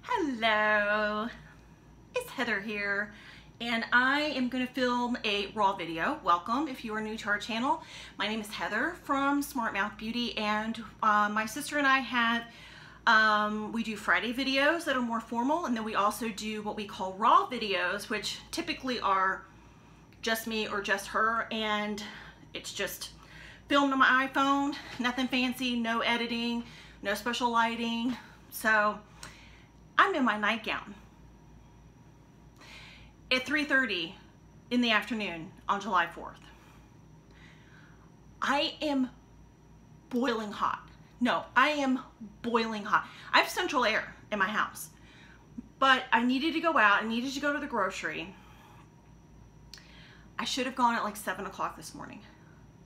Hello, it's Heather here, and I am going to film a raw video. Welcome if you are new to our channel. My name is Heather from Smart Mouth Beauty, and my sister and I have, we do Friday videos that are more formal, and then we also do what we call raw videos, which typically are just me or just her, and it's just filmed on my iPhone, nothing fancy, no editing, no special lighting. So I'm in my nightgown at 3:30 in the afternoon on July 4th. I am boiling hot. No, I am boiling hot. I have central air in my house, but I needed to go out. I needed to go to the grocery. I should have gone at like 7 o'clock this morning.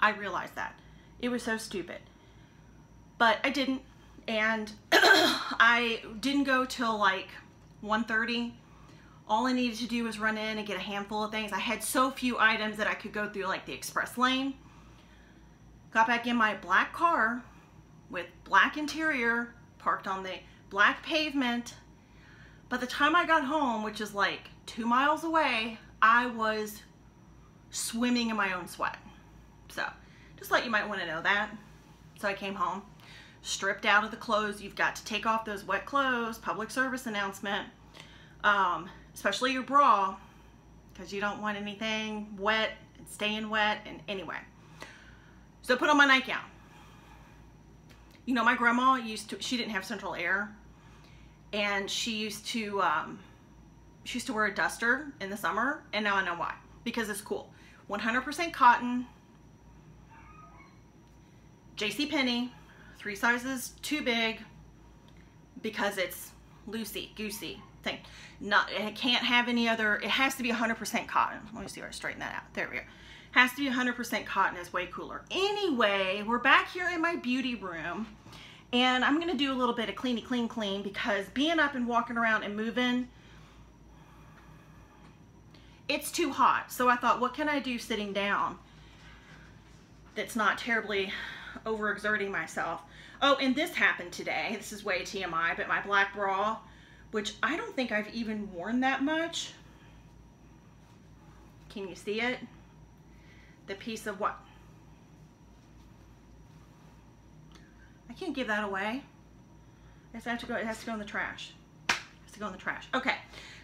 I realized that. It was so stupid. But I didn't. And I didn't go till like 1:30. All I needed to do was run in and get a handful of things. I had so few items that I could go through like the express lane. Got back in my black car with black interior, parked on the black pavement. By the time I got home, which is like 2 miles away, I was swimming in my own sweat. So just thought you might want to know that. So I came home, stripped out of the clothes. You've got to take off those wet clothes. Public service announcement. Especially your bra, because you don't want anything wet and staying wet. And anyway, so I put on my nightgown. You know, my grandma she didn't have central air, and she used to wear a duster in the summer, and now I know why. Because it's cool. 100% cotton, JCPenney, 3 sizes too big, because it's loosey-goosey thing. It can't have any other, it has to be 100% cotton. Let me see if I straighten that out. There we go. Has to be 100% cotton, is way cooler. Anyway, we're back here in my beauty room, and I'm gonna do a little bit of clean, because being up and walking around and moving, it's too hot. So I thought, what can I do sitting down that's not terribly overexerting myself? Oh, and this happened today. This is way TMI, but my black bra, which I don't think I've even worn that much. Can you see it? The piece of what? I can't give that away. It has to go in the trash. It has to go in the trash. Okay.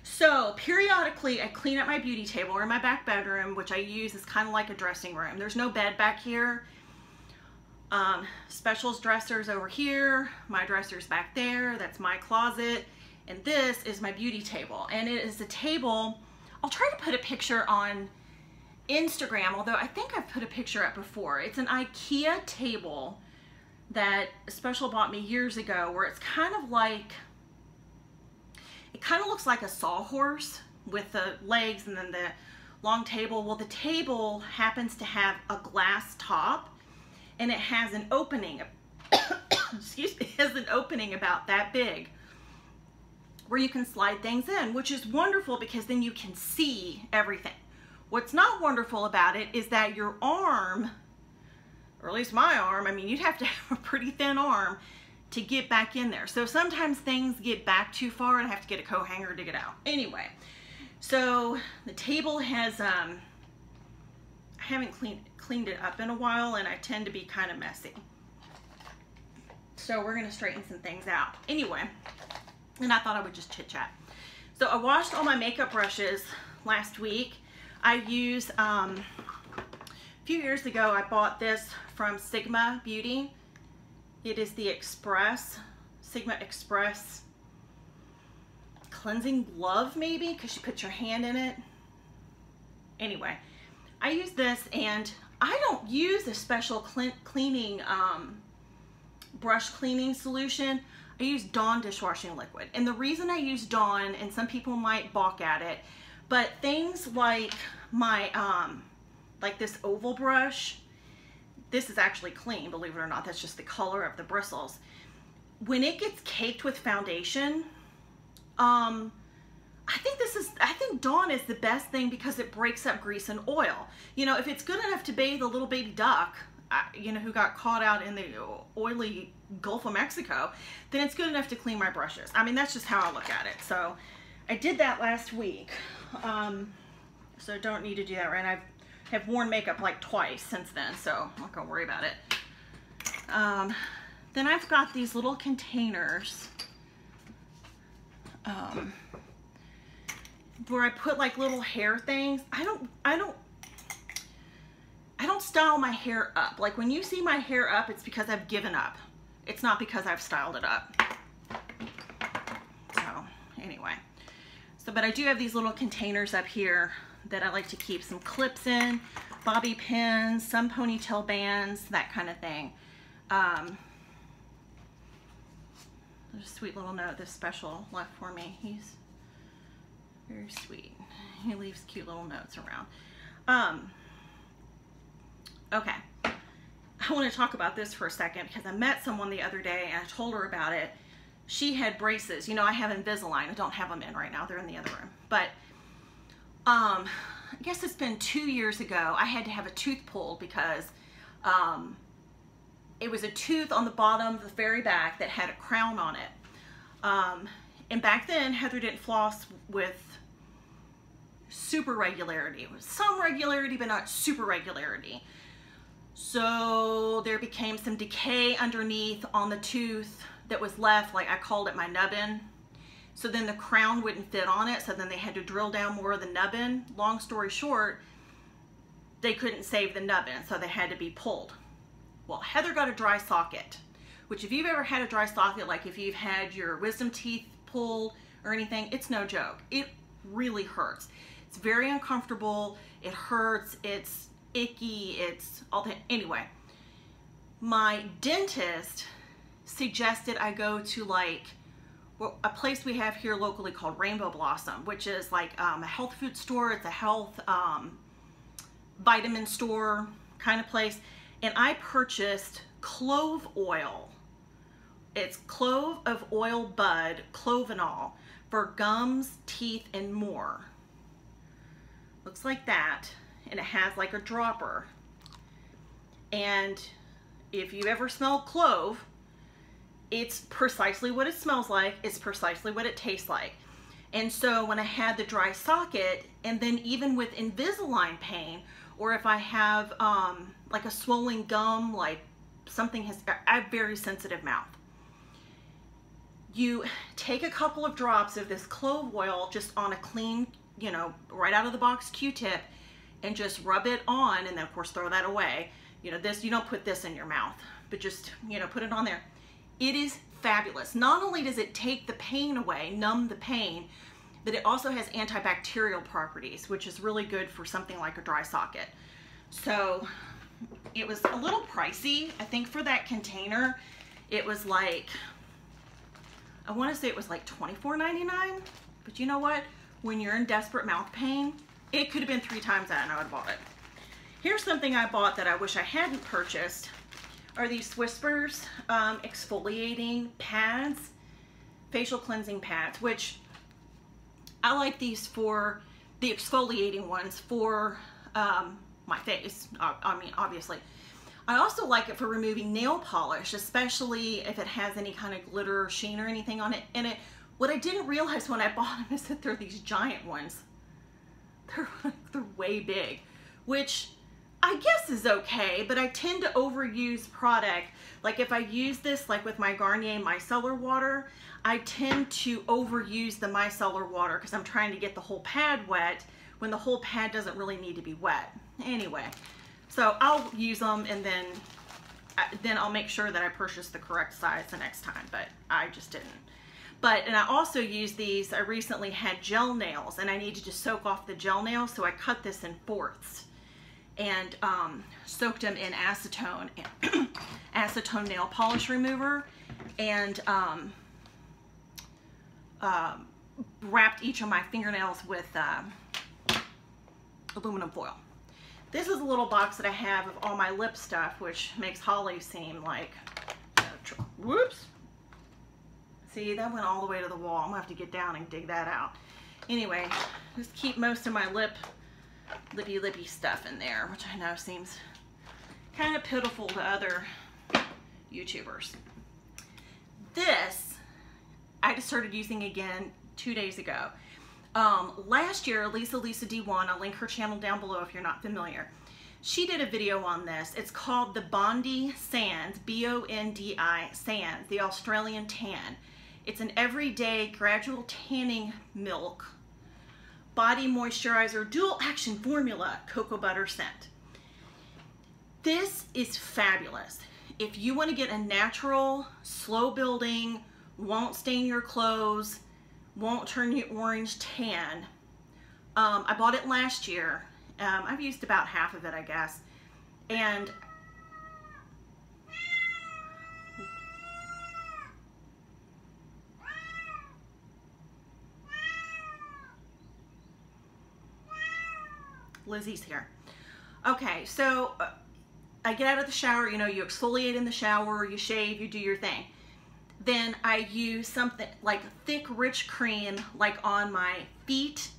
So periodically I clean up my beauty table or my back bedroom, which I use as kind of like a dressing room. There's no bed back here. Specials dressers over here. My dresser's back there. That's my closet. And this is my beauty table. And it is a table, I'll try to put a picture on Instagram, although I think I've put a picture up before. It's an IKEA table that Special bought me years ago, where it's kind of like, it kind of looks like a sawhorse with the legs and then the long table. Well, the table happens to have a glass top, and it has an opening, excuse me, it has an opening about that big where you can slide things in, which is wonderful because then you can see everything. What's not wonderful about it is that your arm, or at least my arm, I mean, you'd have to have a pretty thin arm to get back in there. So sometimes things get back too far and I have to get a coat hanger to get out. Anyway, so the table has, I haven't cleaned it up in a while, and I tend to be kind of messy. So we're gonna straighten some things out. Anyway, and I thought I would just chit chat. So I washed all my makeup brushes last week. I use, a few years ago, I bought this from Sigma Beauty. It is the Sigma Express cleansing glove, maybe, because you put your hand in it. Anyway, I use this, and I don't use a special cleaning, brush cleaning solution. I use Dawn dishwashing liquid. And the reason I use Dawn, and some people might balk at it, but things like my, like this oval brush, this is actually clean, believe it or not. That's just the color of the bristles. When it gets caked with foundation, I think Dawn is the best thing because it breaks up grease and oil. You know, if it's good enough to bathe a little baby duck, you know, who got caught out in the oily Gulf of Mexico, then it's good enough to clean my brushes. I mean, that's just how I look at it. So I did that last week. So don't need to do that, right? I have worn makeup like twice since then, so I'm not gonna worry about it. Then I've got these little containers where I put like little hair things. I don't style my hair up. Like when you see my hair up, it's because I've given up. It's not because I've styled it up. So anyway, but I do have these little containers up here that I like to keep some clips in, bobby pins, some ponytail bands, that kind of thing. There's a sweet little note this special left for me. He's very sweet. He leaves cute little notes around. Okay, I want to talk about this for a second because I met someone the other day and I told her about it. She had braces. You know, I have Invisalign. I don't have them in right now. They're in the other room. But I guess it's been 2 years ago. I had to have a tooth pulled because it was a tooth on the bottom of the very back that had a crown on it. And back then, Heather didn't floss with super regularity. It was some regularity, but not super regularity. So there became some decay underneath on the tooth that was left, like I called it my nubbin. So then the crown wouldn't fit on it, so then they had to drill down more of the nubbin. Long story short, they couldn't save the nubbin, so they had to be pulled. Well, Heather got a dry socket, which if you've ever had a dry socket, like if you've had your wisdom teeth pulled or anything, it's no joke. It really hurts. It's very uncomfortable. It hurts. It's icky. It's all that. Anyway, my dentist suggested I go to like a place we have here locally called Rainbow Blossom, which is like a health food store. It's a health vitamin store kind of place. And I purchased clove oil. It's clove of oil bud, clovenol, for gums, teeth, and more. Looks like that. And it has like a dropper. And if you ever smelled clove, it's precisely what it smells like. It's precisely what it tastes like. And so when I had the dry socket, and then even with Invisalign pain, or if I have like a swollen gum, like something has, I have very sensitive mouth. You take a couple of drops of this clove oil just on a clean, you know, right out of the box Q-tip, and just rub it on, and then of course throw that away. You know, this, you don't put this in your mouth, but just, you know, put it on there. It is fabulous. Not only does it take the pain away, numb the pain, but it also has antibacterial properties, which is really good for something like a dry socket. So it was a little pricey. I think for that container, it was like, I want to say it was like $24.99, but you know what? When you're in desperate mouth pain, it could have been 3 times that and I would have bought it. Here's something I bought that I wish I hadn't purchased, are these Whispers exfoliating pads, facial cleansing pads, which I like these for the exfoliating ones for my face, I mean, obviously. I also like it for removing nail polish, especially if it has any kind of glitter or sheen or anything on it. And what I didn't realize when I bought them is that they're these giant ones. They're way big, which I guess is okay, but I tend to overuse product. Like if I use this, like with my Garnier micellar water, I tend to overuse the micellar water because I'm trying to get the whole pad wet when the whole pad doesn't really need to be wet. Anyway, so I'll use them and then I'll make sure that I purchase the correct size the next time, but I just didn't. And I also use these, I recently had gel nails and I needed to soak off the gel nails, so I cut this in fourths and soaked them in acetone, acetone nail polish remover, and wrapped each of my fingernails with aluminum foil. This is a little box that I have of all my lip stuff, which makes Holly seem like, whoops. See, that went all the way to the wall. I'm gonna have to get down and dig that out. Anyway, just keep most of my lippy stuff in there, which I know seems kind of pitiful to other YouTubers. This, I just started using again 2 days ago. Last year, Lisa D1, I'll link her channel down below if you're not familiar. She did a video on this. It's called the Bondi Sands, B-O-N-D-I Sands, the Australian Tan. It's an everyday gradual tanning milk, body moisturizer, dual action formula, cocoa butter scent. This is fabulous. If you want to get a natural, slow building, won't stain your clothes, won't turn you orange tan. I bought it last year. I've used about half of it, I guess. And Lizzie's here. Okay, so I get out of the shower, you know, you exfoliate in the shower, you shave, you do your thing. Then I use something like thick, rich cream, like on my feet,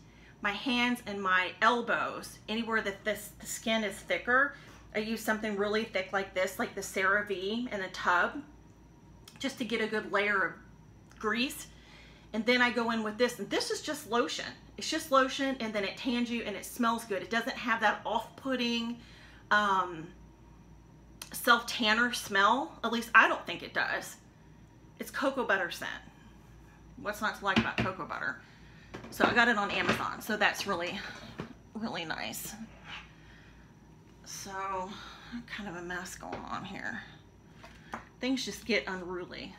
my hands, and my elbows. Anywhere that the skin is thicker, I use something really thick like this, like the CeraVe in a tub, just to get a good layer of grease. And then I go in with this, and this is just lotion. It's just lotion, and then it tans you, and it smells good. It doesn't have that off-putting self-tanner smell. At least I don't think it does. It's cocoa butter scent. What's not to like about cocoa butter? So I got it on Amazon, so that's really, really nice. So, kind of a mess going on here. Things just get unruly.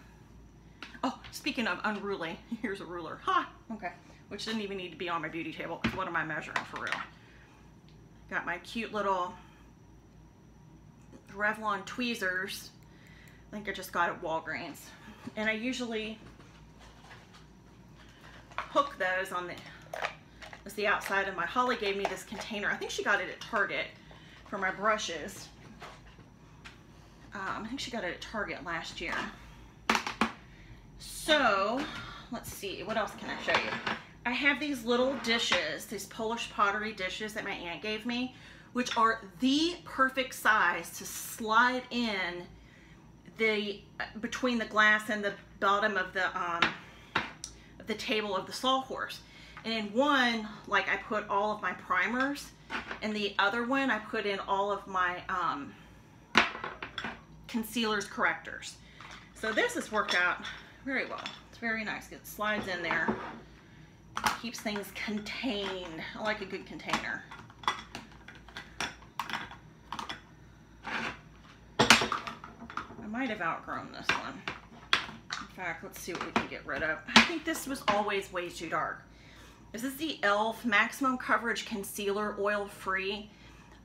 Oh, speaking of unruly, here's a ruler. Ha! Okay. Which didn't even need to be on my beauty table, because what am I measuring for real? Got my cute little Revlon tweezers. I think I just got at Walgreens. And I usually hook those on the outside of my, Holly gave me this container. I think she got it at Target for my brushes. I think she got it at Target last year. So, let's see, what else can I show you? I have these little dishes, these Polish pottery dishes that my aunt gave me, which are the perfect size to slide in between the glass and the bottom of the table of the sawhorse. And in one, like, I put all of my primers, and the other one I put in all of my concealers, correctors. So this has worked out very well. It's very nice. It slides in there, keeps things contained. I like a good container. I might have outgrown this one. In fact, let's see what we can get rid of. I think this was always way too dark. This is the e.l.f. Maximum Coverage Concealer, Oil Free.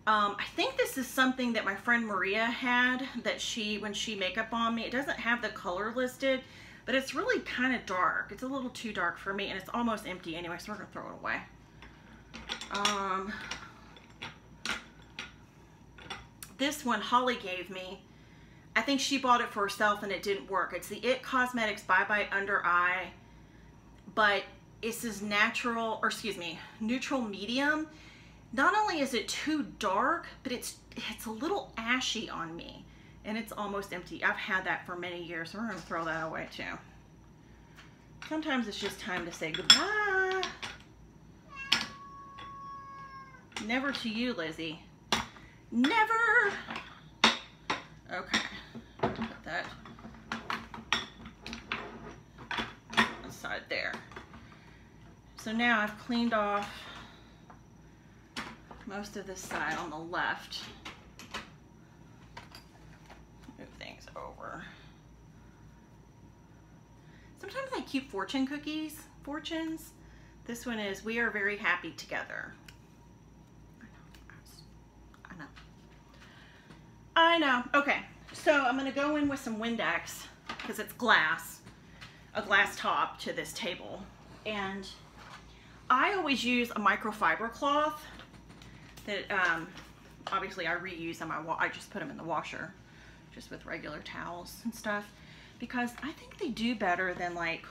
I think this is something that my friend Maria had, that when she makeup on me. It doesn't have the color listed, but it's really kind of dark. It's a little too dark for me, and it's almost empty anyway, so we're gonna throw it away. This one Holly gave me. I think she bought it for herself and it didn't work. It's the It Cosmetics Bye Bye Under Eye, but it says natural, or excuse me, neutral medium. Not only is it too dark, but it's a little ashy on me, and it's almost empty. I've had that for many years, so we're gonna throw that away too. Sometimes it's just time to say goodbye. Never to you, Lizzie. Never. Okay, put that aside there. So now I've cleaned off most of this side on the left. Move things over. Sometimes I keep fortune cookies, fortunes. This one is We Are Very Happy Together. I know. Okay, so I'm gonna go in with some Windex because it's glass, a glass top to this table. And I always use a microfiber cloth that obviously I reuse on I just put them in the washer just with regular towels and stuff, because I think they do better than like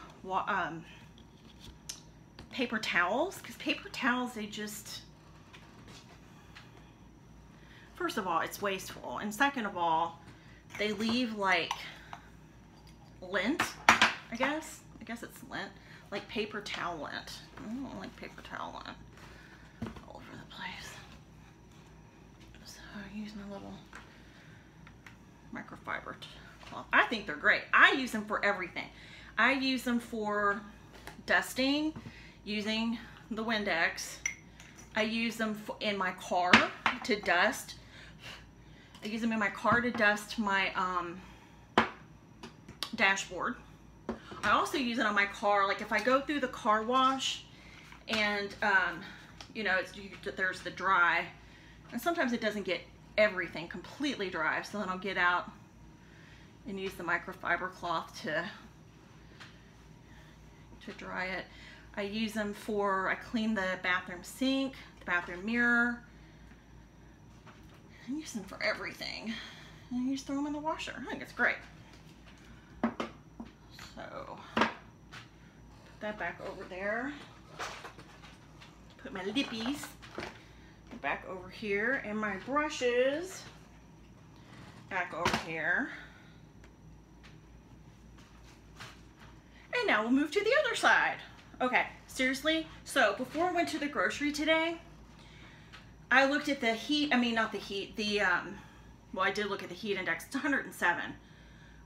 paper towels, because paper towels, they just, first of all, it's wasteful. And second of all, they leave like lint, I guess. I guess it's lint. Like paper towel lint. I don't like paper towel lint all over the place. So I use my little microfiber cloth. I think they're great. I use them for everything. I use them for dusting using the Windex. I use them in my car to dust. I use them in my car to dust my dashboard. I also use it on my car, like if I go through the car wash and you know, there's the dry, and sometimes it doesn't get everything completely dry, so then I'll get out and use the microfiber cloth to dry it. I use them I clean the bathroom sink, the bathroom mirror. I use them for everything. And you just throw them in the washer. I think it's great. So, put that back over there. Put my lippies back over here, and my brushes back over here. And now we'll move to the other side. Okay, seriously, so before I went to the grocery today, I looked at the heat, not the heat, well, I did look at the heat index. It's 107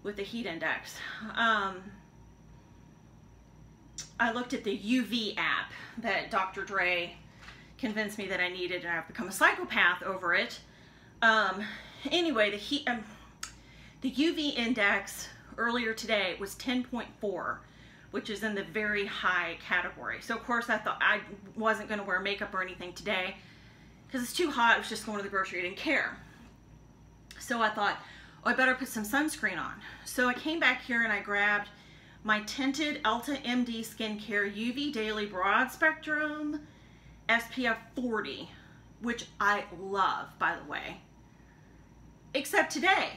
with the heat index. I looked at the UV app that Dr. Dre convinced me that I needed, and I've become a psychopath over it. Anyway, the UV index earlier today was 10.4, which is in the very high category. So of course I thought I wasn't gonna wear makeup or anything today because it's too hot. I was just going to the grocery. I didn't care. So I thought, oh, I better put some sunscreen on. So I came back here and I grabbed my tinted Elta MD Skincare UV Daily Broad Spectrum SPF 40, which I love, by the way. Except today,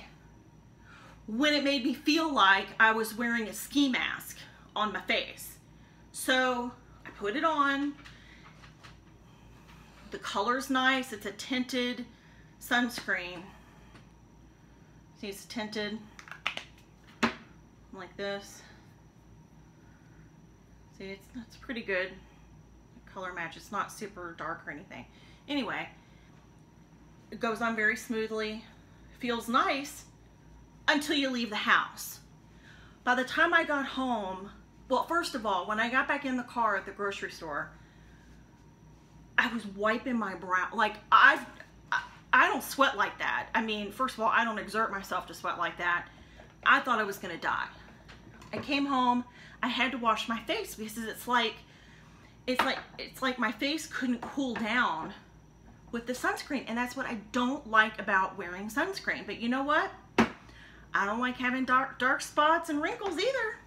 when it made me feel like I was wearing a ski mask on my face. So I put it on. The color's nice. It's a tinted sunscreen. See, it's tinted like this. See, it's pretty good color match. It's not super dark or anything. Anyway, it goes on very smoothly. Feels nice until you leave the house. By the time I got home, well, first of all, when I got back in the car at the grocery store, I was wiping my brow. Like, I don't sweat like that. First of all, I don't exert myself to sweat like that. I thought I was gonna die. I came home, I had to wash my face because it's like my face couldn't cool down with the sunscreen, and that's what I don't like about wearing sunscreen. But you know what? I don't like having dark spots and wrinkles either.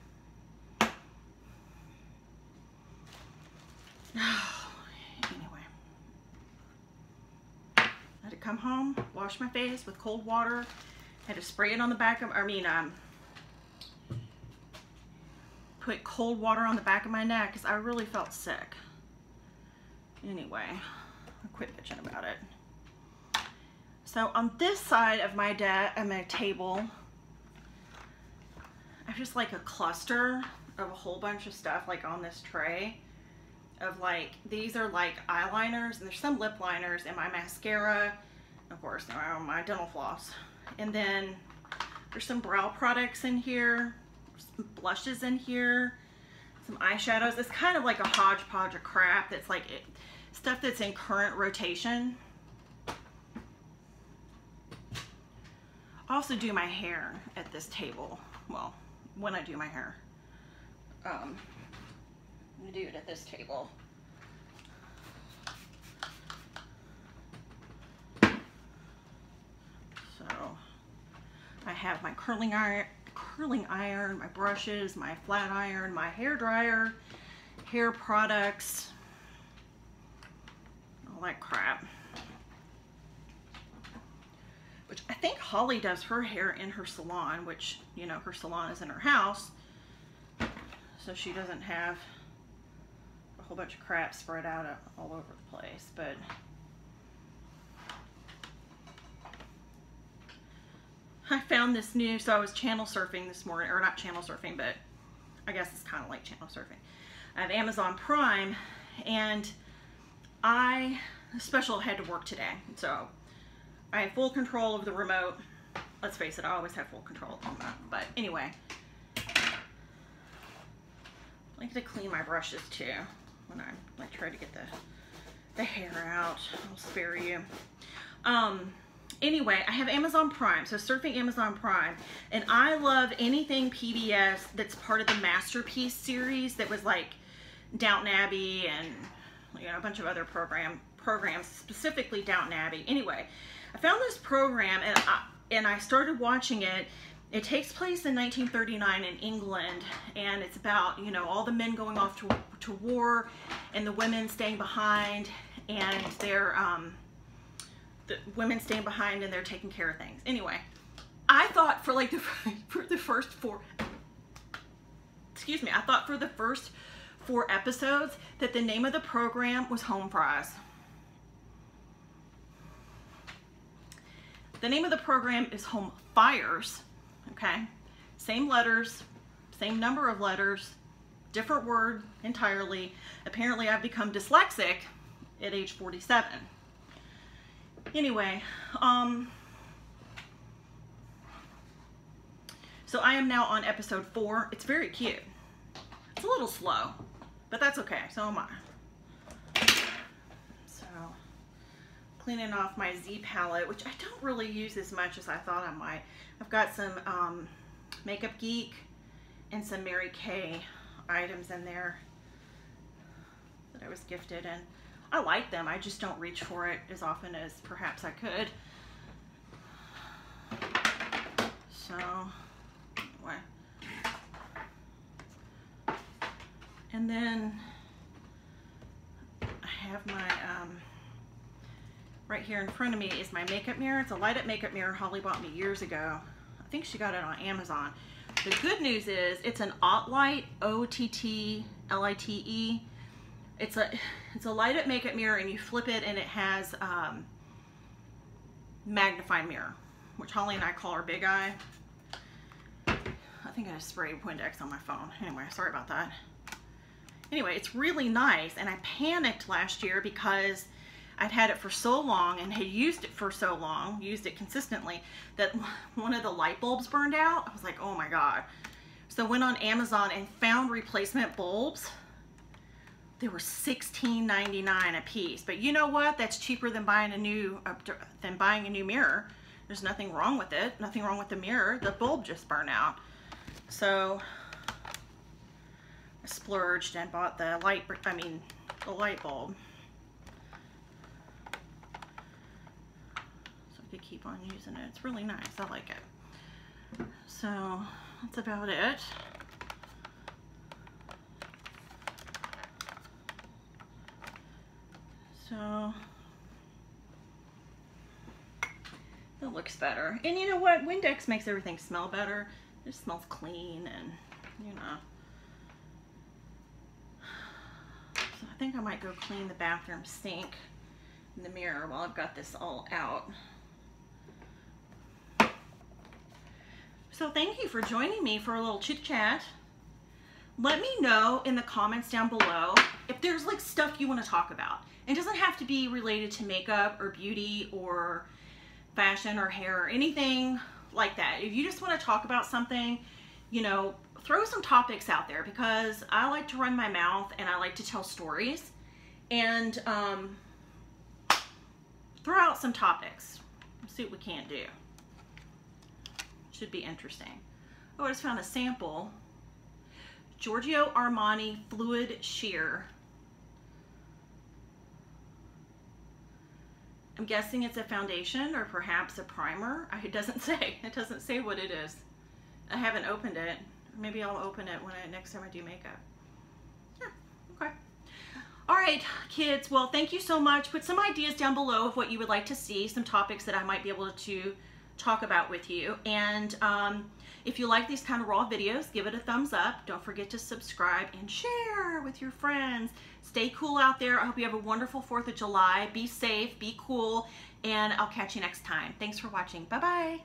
Anyway, I had to come home, wash my face with cold water, had to spray it on the back of, put cold water on the back of my neck because I really felt sick. Anyway, I'll quit bitching about it. So on this side of my table, I have just like a cluster of a whole bunch of stuff like on this tray of like, these are like eyeliners, and there's some lip liners and my mascara, of course, my dental floss. And then there's some brow products in here, some blushes in here, some eyeshadows. It's kind of like a hodgepodge of crap that's like stuff that's in current rotation. I also do my hair at this table. Well, when I do my hair. I'm gonna do it at this table. So I have my curling iron, my brushes, my flat iron, my hair dryer, hair products, all that crap. Which I think Holly does her hair in her salon, which, you know, her salon is in her house, so she doesn't have a whole bunch of crap spread out all over the place. But I found this new, so I was channel surfing this morning, or not channel surfing, but I guess it's kind of like channel surfing. I have Amazon Prime, and special had to work today, so I have full control of the remote. Let's face it, I always have full control of the remote, but anyway. I like to clean my brushes too when I try to get the hair out. I'll spare you. Anyway, I have Amazon Prime, so surfing Amazon Prime, and I love anything PBS that's part of the Masterpiece series that was like Downton Abbey and a bunch of other programs, specifically Downton Abbey. Anyway, I found this program and I started watching it. It takes place in 1939 in England, and it's about, all the men going off to war and the women staying behind, and they're, the women staying behind and they're taking care of things. Anyway, I thought for like for the first four episodes that the name of the program was Home Fries. The name of the program is Home Fires. Okay, same letters, same number of letters, different word entirely. Apparently I've become dyslexic at age 47. Anyway, so I am now on episode 4. It's very cute. It's a little slow, but that's okay, so am I. So, cleaning off my Z palette, which I don't really use as much as I thought I might. I've got some Makeup Geek and some Mary Kay items in there that I was gifted, and I like them. I just don't reach for it as often as perhaps I could. So, anyway. And then I have my, right here in front of me is my makeup mirror. It's a light-up makeup mirror Holly bought me years ago. I think she got it on Amazon. The good news is it's an Ottlite, O-T-T-L-I-T-E. It's a light-up makeup mirror, and you flip it, and it has magnifying mirror, which Holly and I call our big eye. I think I just sprayed Windex on my phone. Anyway, sorry about that. Anyway, it's really nice, and I panicked last year because I'd had it for so long and had used it for so long, used it consistently, that one of the light bulbs burned out. I was like, oh my God. So I went on Amazon and found replacement bulbs. They were $16.99 a piece, but you know what? That's cheaper than buying a new mirror. There's nothing wrong with it. Nothing wrong with the mirror. The bulb just burned out. So I splurged and bought the light bulb. So I could keep on using it. It's really nice. I like it. So that's about it. So that looks better. And you know what? Windex makes everything smell better. It just smells clean, and So I think I might go clean the bathroom sink and the mirror while I've got this all out. So thank you for joining me for a little chit chat. Let me know in the comments down below if there's like stuff you want to talk about. It doesn't have to be related to makeup or beauty or fashion or hair or anything like that. If you just want to talk about something, throw some topics out there, because I like to run my mouth and I like to tell stories, and throw out some topics. Let's see what we can't do. Should be interesting. Oh, I just found a sample. Giorgio Armani Fluid Sheer. I'm guessing it's a foundation or perhaps a primer. It doesn't say. It doesn't say what it is. I haven't opened it. Maybe I'll open it next time I do makeup. Yeah, okay. All right, kids. Well, thank you so much. Put some ideas down below of what you would like to see, some topics that I might be able to talk about with you. And if you like these kind of raw videos, give it a thumbs up. Don't forget to subscribe and share with your friends. Stay cool out there. I hope you have a wonderful 4th of July. Be safe, be cool, and I'll catch you next time. Thanks for watching. Bye-bye.